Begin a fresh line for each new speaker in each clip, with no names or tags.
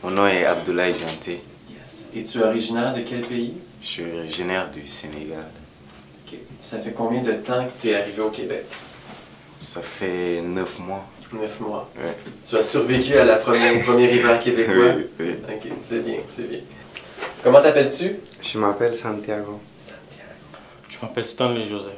Mon nom est Abdoulaye Janté.
Yes. Et tu es originaire de quel pays?
Je suis originaire du Sénégal.
Okay. Ça fait combien de temps que tu es arrivé au Québec?
Ça fait 9 mois.
9 mois.
Ouais.
Tu as survécu à au premier hiver québécois?
Oui, oui.
Ok, c'est bien, c'est bien. Comment t'appelles-tu?
Je m'appelle Santiago.
Santiago.
Je m'appelle Stanley Joseph.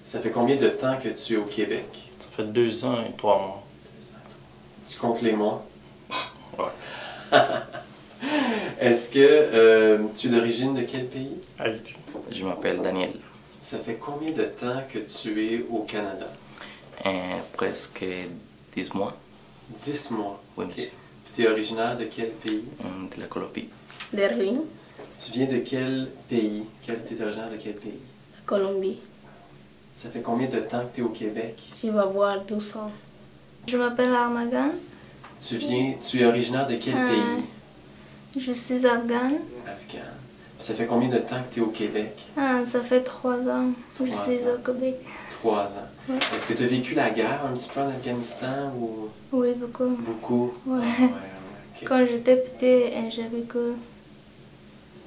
Ça fait combien de temps que tu es au Québec?
Ça fait 2 ans et 3 mois.
2 ans. Tu comptes les mois?
Ouais.
Est-ce que tu es d'origine de quel pays?
Haïti.
Je m'appelle Daniel.
Ça fait combien de temps que tu es au Canada?
Presque 10 mois.
10 mois.
Oui,
Okay.
monsieur.
Puis tu es originaire de quel pays?
De la Colombie.
Berlin,
Tu viens de quel pays? Tu es originaire de quel pays?
Colombie.
Ça fait combien de temps que tu es au Québec?
Je vais avoir 12 ans.
Je m'appelle Armagan.
Tu es originaire de quel pays?
Je suis afghane.
Afghan. Puis ça fait combien de temps que tu es au Québec?
Ça fait 3 ans que je
3
suis
ans.
au Québec.
3 ans.
Ouais.
Est-ce que tu as vécu la guerre un petit peu en Afghanistan ou
Oui, beaucoup.
beaucoup?
Ouais.
Ok.
Quand j'étais petite, j'ai vécu.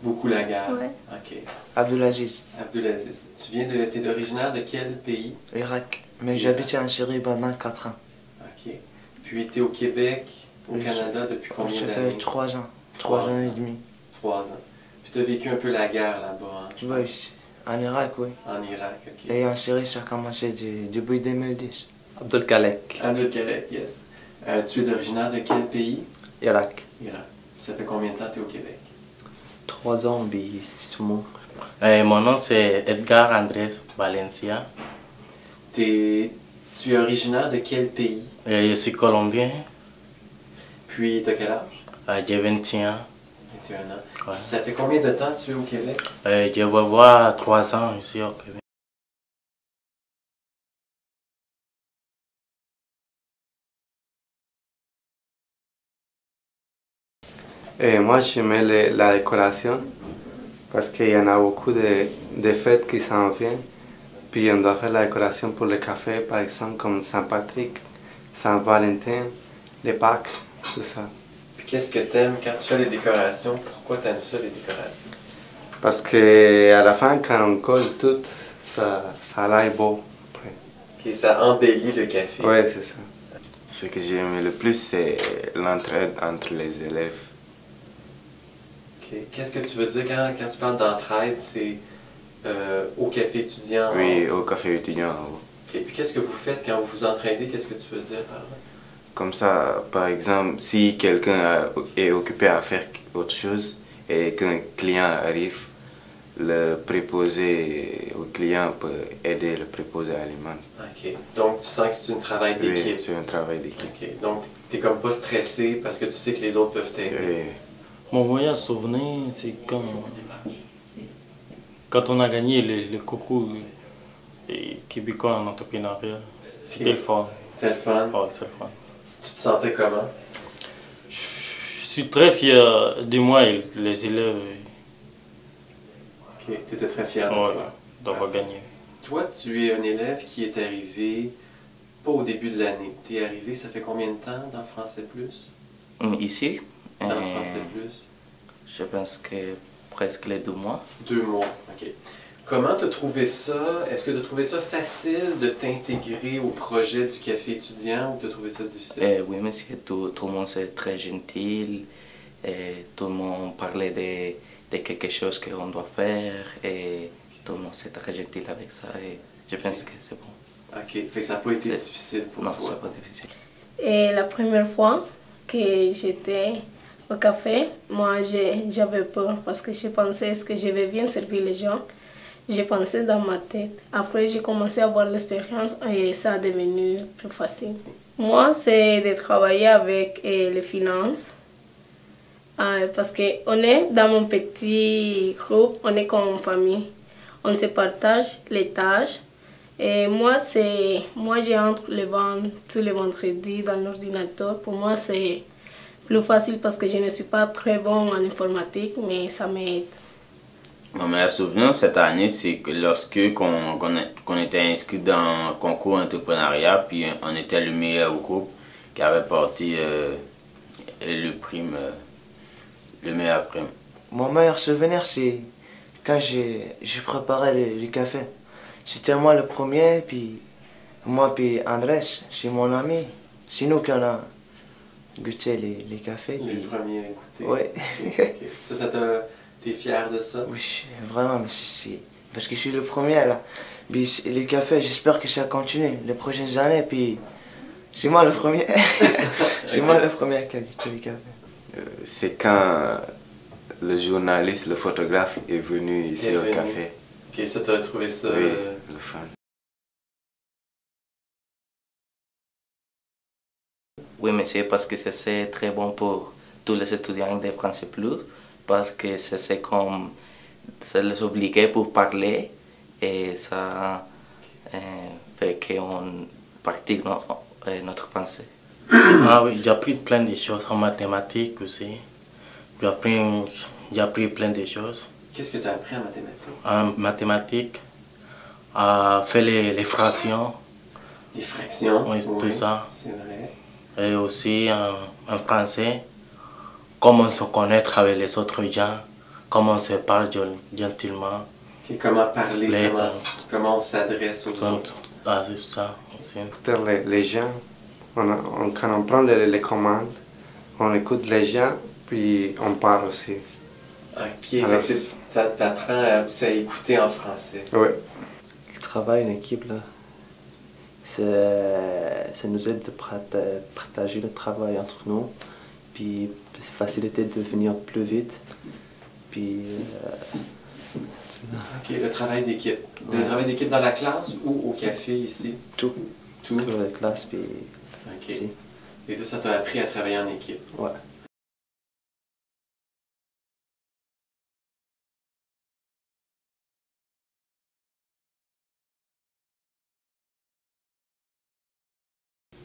Beaucoup la guerre?
Ouais.
Ok.
Abdelaziz,
Abdelaziz, t'es originaire de quel pays?
Irak. Mais j'habite en Syrie pendant 4 ans.
Ok. Puis tu es au Québec, au
Oui,
Canada depuis combien
Ça
d'années?
fait 3 ans.
3
3 ans et
ans.
demi.
3 ans. Puis tu as vécu un peu la guerre là-bas, hein, je
Oui,
pense.
en Irak, oui.
En Irak, ok.
Et en Syrie, ça a commencé depuis 2010.
Abdul Kalek,
Abdel-Kalek, yes. Tu es originaire de quel pays?
Irak.
Irak. Ça fait combien de temps que tu es au Québec?
3 ans, 6 mois.
Mon nom c'est Edgar Andrés Valencia.
Tu es originaire de quel pays?
Je suis colombien.
Puis tu as quel âge?
J'ai 21 ans.
21 ans.
Ouais.
Ça fait combien de temps que tu es au Québec?
Je vais avoir 3 ans ici au Québec.
Et moi, j'aimais la décoration parce qu'il y en a beaucoup de fêtes qui s'en viennent. Puis on doit faire la décoration pour le café, par exemple, comme Saint-Patrick, Saint-Valentin, les Pâques, tout ça.
Puis qu'est-ce que tu aimes quand tu fais les décorations? Pourquoi tu aimes ça, les décorations?
Parce qu'à la fin, quand on colle tout, ça a l'air beau. Après.
Ok, ça embellit le café.
Ouais, c'est ça.
Ce que j'ai aimé le plus, c'est l'entraide entre les élèves.
Ok. Qu'est-ce que tu veux dire quand tu parles d'entraide? C'est au café étudiant?
Oui, au café étudiant.
Ok. Puis qu'est-ce que vous faites quand vous vous entraidez? Qu'est-ce que tu veux dire par là?
Comme ça, par exemple, si quelqu'un est occupé à faire autre chose et qu'un client arrive, le préposé au client peut aider le préposé à l'alimente.
Ok. Donc tu sens que c'est un travail d'équipe?
Oui, c'est un travail d'équipe.
Ok. Donc t'es comme pas stressé parce que tu sais que les autres peuvent t'aider?
Oui.
Mon meilleur souvenir, c'est quand on a gagné le concours québécois en entrepreneuriat. C'était le fun.
C'était le fun?
Ouais, c'est le fun.
Tu te sentais comment?
Je suis très fier de moi et les élèves
Ok. Tu étais très fier de toi?
d'avoir gagné.
Toi, tu es un élève qui est arrivé pas au début de l'année. Tu es arrivé, ça fait combien de temps dans Français Plus?
Ici,
Dans Français Plus?
je pense que presque les 2 mois.
2 mois, ok. Comment tu as trouvé ça? Est-ce que tu as trouvé ça facile de t'intégrer au projet du café étudiant ou tu as trouvé ça difficile?
Oui, monsieur, tout le monde c'est très gentil. Tout le monde parlait de quelque chose qu'on doit faire. Et tout le monde c'est très gentil avec ça. Et je pense que c'est bon.
Ok, fait que ça n'a pas été difficile pour
Non,
toi?
c'est pas difficile.
Et la première fois que j'étais au café, moi j'avais peur parce que je pensais est-ce que je vais bien servir les gens. J'ai pensé dans ma tête. Après, j'ai commencé à avoir l'expérience et ça a devenu plus facile. Moi, c'est de travailler avec les finances. Parce qu'on est dans mon petit groupe, on est comme une famille. On se partage les tâches. Et moi, j'entre tous les vendredis dans l'ordinateur. Pour moi, c'est plus facile parce que je ne suis pas très bon en informatique, mais ça m'aide.
Mon meilleur souvenir cette année, c'est que lorsque qu'on était inscrit dans le concours entrepreneuriat, puis on était le meilleur groupe qui avait porté le prime le meilleur prix?
Mon meilleur souvenir, c'est quand je préparais le café. C'était moi le premier, puis moi puis Andrés, c'est mon ami. C'est nous qui on a goûté les cafés.
Les
puis...
premiers à goûter.
Oui.
Ok. T'es fier de ça?
Oui, vraiment, mais parce que je suis le premier là. Puis les cafés, j'espère que ça continue les prochaines années, puis c'est moi le premier. C'est moi le premier qui a goûté les cafés.
C'est quand le journaliste, le photographe est venu ici au café.
Ok, ça, t'as trouvé ça...
Oui, le fun.
Oui, monsieur, parce que c'est très bon pour tous les étudiants de Français Plus, parce que c'est comme ça les obligeait pour parler et ça fait qu'on pratique notre français.
Ah oui, j'ai appris plein de choses en mathématiques aussi. J'ai appris plein de choses.
Qu'est-ce que tu as appris en mathématiques?
En mathématiques, à faire les fractions.
Les fractions?
Oui, tout ça.
C'est vrai.
Et aussi en français, comment se connaître avec les autres gens, comment on se parle gentiment.
Et comment parler, comment on s'adresse aux autres.
Ah, c'est ça aussi.
Les gens, quand on prend les commandes, on écoute les gens, puis on parle aussi.
Ok, alors, ça t'apprend à écouter en français.
Oui.
Le travail en équipe, là, ça nous aide de partager le travail entre nous, puis faciliter de venir plus vite. Puis...
Ok, le travail d'équipe. Le travail d'équipe dans la classe ou au café ici?
Tout.
Tout?
Dans la classe, puis ici.
Et tout ça t'a appris à travailler en équipe?
Ouais.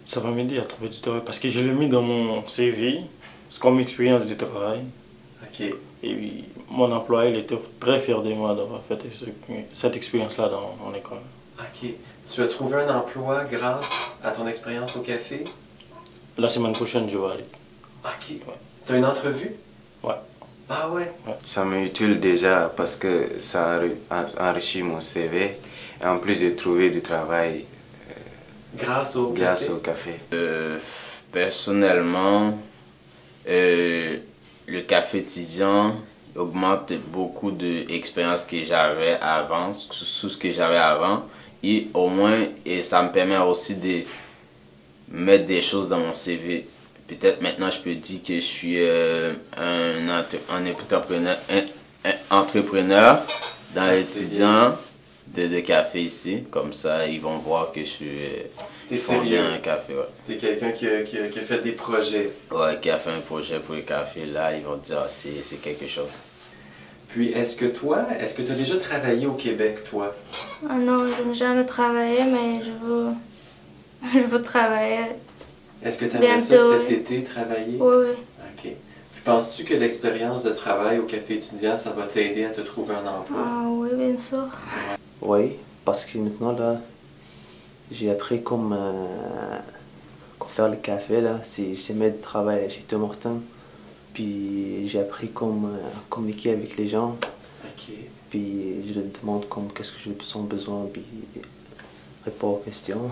Ça va m'aider à trouver du travail parce que je l'ai mis dans mon CV comme expérience de travail.
Ok.
Et puis, mon employeur il était très fier de moi d'avoir fait cette expérience-là dans mon école.
Ok. Tu as trouvé un emploi grâce à ton expérience au café?
La semaine prochaine, je vais aller.
Ok.
Ouais.
Tu as une entrevue?
Ouais.
Ah ouais?
Ça m'utile déjà parce que ça enrichit mon CV. Et en plus de trouver du travail
grâce au
café.
Personnellement, le café étudiant augmente beaucoup de l'expérience que j'avais avant, sous ce que j'avais avant. Et au moins, ça me permet aussi de mettre des choses dans mon CV. Peut-être maintenant, je peux dire que je suis un entrepreneur dans l'étudiant de café ici. Comme ça, ils vont voir que je suis bien un café. Ouais.
T'es quelqu'un qui a fait des projets.
Ouais, qui a fait un projet pour le café. Là, ils vont dire ah, c'est quelque chose.
Puis, est-ce que tu as déjà travaillé au Québec, toi?
Ah non, je n'ai jamais travaillé, mais je veux travailler.
Est-ce que tu aimerais ça cet été, travailler?
Oui, oui.
Ok. Puis, penses-tu que l'expérience de travail au café étudiant, ça va t'aider à te trouver un emploi?
Ah oui, bien sûr.
Oui, parce que maintenant, là, j'ai appris comment faire le café, là. C'est mes travail chez Tim Hortons. Puis j'ai appris comment communiquer avec les gens.
Ok.
Puis je leur demande qu'est-ce que j'ai besoin, puis répondre aux questions.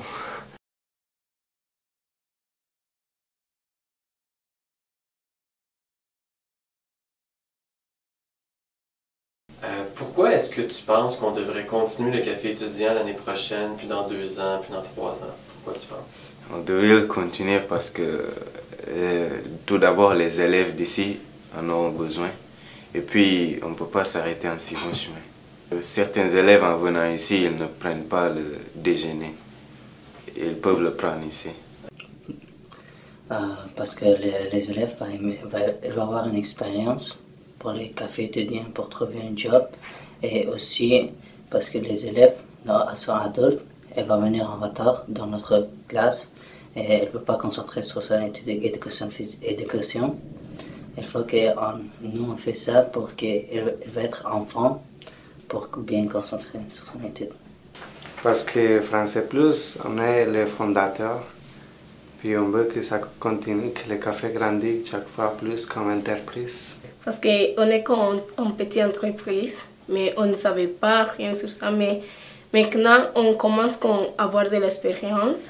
Pourquoi est-ce que tu penses qu'on devrait continuer le café étudiant l'année prochaine, puis dans 2 ans, puis dans 3 ans? Pourquoi tu penses?
On devrait le continuer parce que tout d'abord les élèves d'ici en ont besoin. Et puis on ne peut pas s'arrêter en si bon chemin. Certains élèves en venant ici, ils ne prennent pas le déjeuner. Ils peuvent le prendre ici.
Parce que les élèves vont avoir une expérience pour les cafés étudiants pour trouver un job. Et aussi parce que les élèves sont adultes, elles vont venir en retard dans notre classe et elles ne peuvent pas concentrer sur son éducation. Il faut que nous on fait ça pour qu'elle va être enfant pour bien concentrer sur son étude.
Parce que Français Plus, on est les fondateurs Puis on veut que ça continue, que le café grandisse chaque fois plus comme entreprise.
Parce qu'on est comme une petite entreprise, mais on ne savait pas rien sur ça. Mais maintenant, on commence à avoir de l'expérience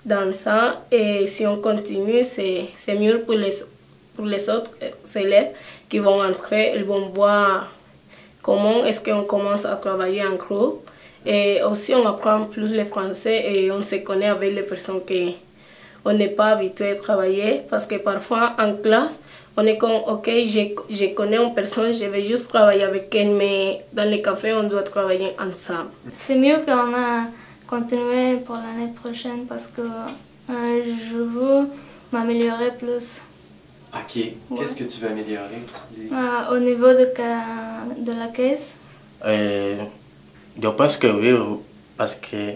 dans ça. Et si on continue, c'est mieux pour les autres élèves qui vont entrer. Ils vont voir comment est-ce qu'on commence à travailler en groupe. Et aussi, on apprend plus le français et on se connaît avec les personnes qu'on n'est pas habitué à travailler. Parce que parfois, en classe, on est comme, ok, je connais une personne, je vais juste travailler avec elle, mais dans le café, on doit travailler ensemble.
C'est mieux qu'on a continué pour l'année prochaine parce que je veux m'améliorer plus.
OK. Qu'est-ce que tu veux améliorer, tu dis?
Au niveau de la caisse.
Je pense que oui, parce que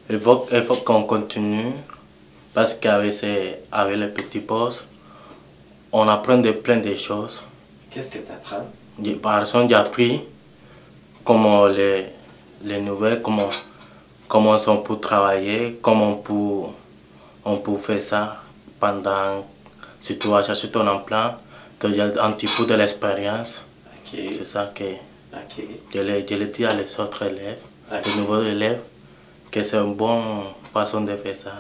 il faut qu'on continue, parce qu'avec les petits postes, on apprend plein de choses.
Qu'est-ce que tu apprends?
Par exemple, j'ai appris comment les nouvelles, comment on peut travailler, comment on peut faire ça pendant, si tu vas chercher ton emploi, tu as un petit peu de l'expérience.
Okay.
C'est ça que je le dis à les autres élèves, les nouveaux élèves, que c'est une bonne façon de faire ça.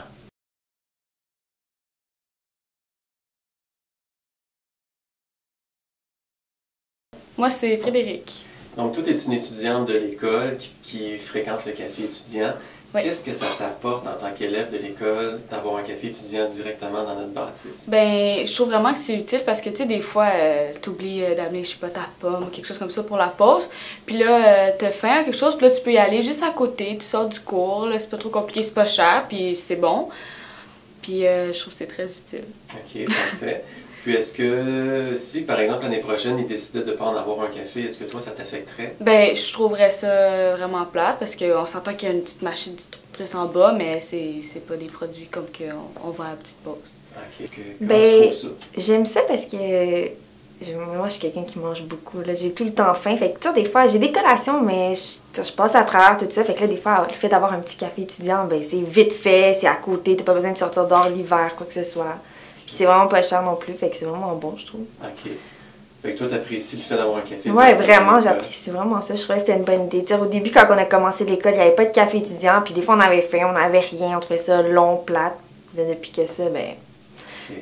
Moi, c'est Frédéric.
Donc, toi, tu es une étudiante de l'école qui fréquente le café étudiant. Oui. Qu'est-ce que ça t'apporte en tant qu'élève de l'école d'avoir un café étudiant directement dans notre bâtisse?
Ben, je trouve vraiment que c'est utile parce que, tu sais, des fois, tu oublies d'amener, je sais pas, ta pomme ou quelque chose comme ça pour la pause. Puis là, tu as faim à quelque chose, puis là, tu peux y aller juste à côté, tu sors du cours, là, c'est pas trop compliqué, c'est pas cher, puis c'est bon. Puis je trouve que c'est très utile. OK,
parfait. Puis est-ce que si, par exemple, l'année prochaine, ils décidaient de ne pas en avoir un café, est-ce que toi, ça t'affecterait? Ben, je trouverais ça vraiment plate parce qu'on s'entend qu'il y a une petite machine distributrice en bas, mais c'est pas des produits comme qu'on vend à la petite pause. OK. Comment tu trouves ça?
J'aime ça parce que moi, je suis quelqu'un qui mange beaucoup. J'ai tout le temps faim. Fait que, tu sais, des fois, j'ai des collations, mais je passe à travers tout ça. Fait que là, des fois, le fait d'avoir un petit café étudiant, ben c'est vite fait, c'est à côté, t'as pas besoin de sortir dehors l'hiver, quoi que ce soit. Puis c'est vraiment pas cher non plus, fait que c'est vraiment bon, je trouve.
OK. Fait que toi, t'apprécies le fait d'avoir un café?
Ouais, vraiment, j'apprécie vraiment ça. Je trouvais que c'était une bonne idée. T'sais, au début, quand on a commencé l'école, il n'y avait pas de café étudiant, puis des fois, on avait faim, on n'avait rien, on trouvait ça long, plate. Là, depuis que ça, ben,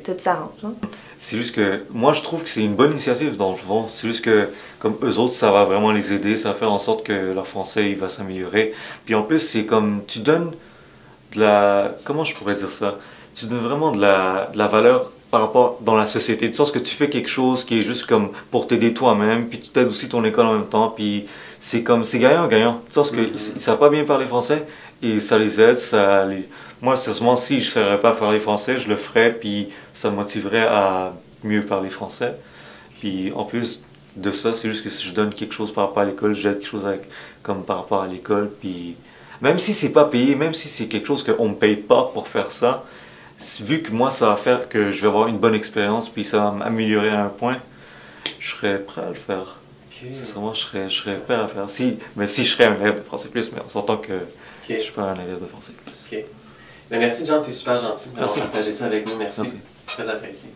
tout s'arrange. Hein?
C'est juste que, moi, je trouve que c'est une bonne initiative, dans le fond. C'est juste que, comme eux autres, ça va vraiment les aider, ça va faire en sorte que leur français, il va s'améliorer. Puis en plus, c'est comme, tu donnes de la... Comment je pourrais dire ça? Tu donnes vraiment de la valeur par rapport dans la société, de sorte que tu fais quelque chose qui est juste comme pour t'aider toi-même, puis tu t'aides aussi ton école en même temps, puis c'est comme, c'est gagnant-gagnant, de sorte qu'ils ne savent pas bien parler français, et ça les aide, Moi, sérieusement, si je ne savais pas parler français, je le ferais, puis ça me motiverait à mieux parler français. Puis en plus de ça, c'est juste que si je donne quelque chose par rapport à l'école, j'aide quelque chose comme par rapport à l'école, puis même si c'est pas payé, même si c'est quelque chose qu'on ne me paye pas pour faire ça, vu que moi ça va faire que je vais avoir une bonne expérience puis ça va m'améliorer à un point, je serais prêt à le faire. Sincèrement, je serais prêt à le faire. Mais si je serais un élève de français plus, mais on s'entend que je suis pas un élève de français plus.
Ben merci Jean, t'es super gentil d'avoir partagé ça avec nous. Merci. C'est très apprécié.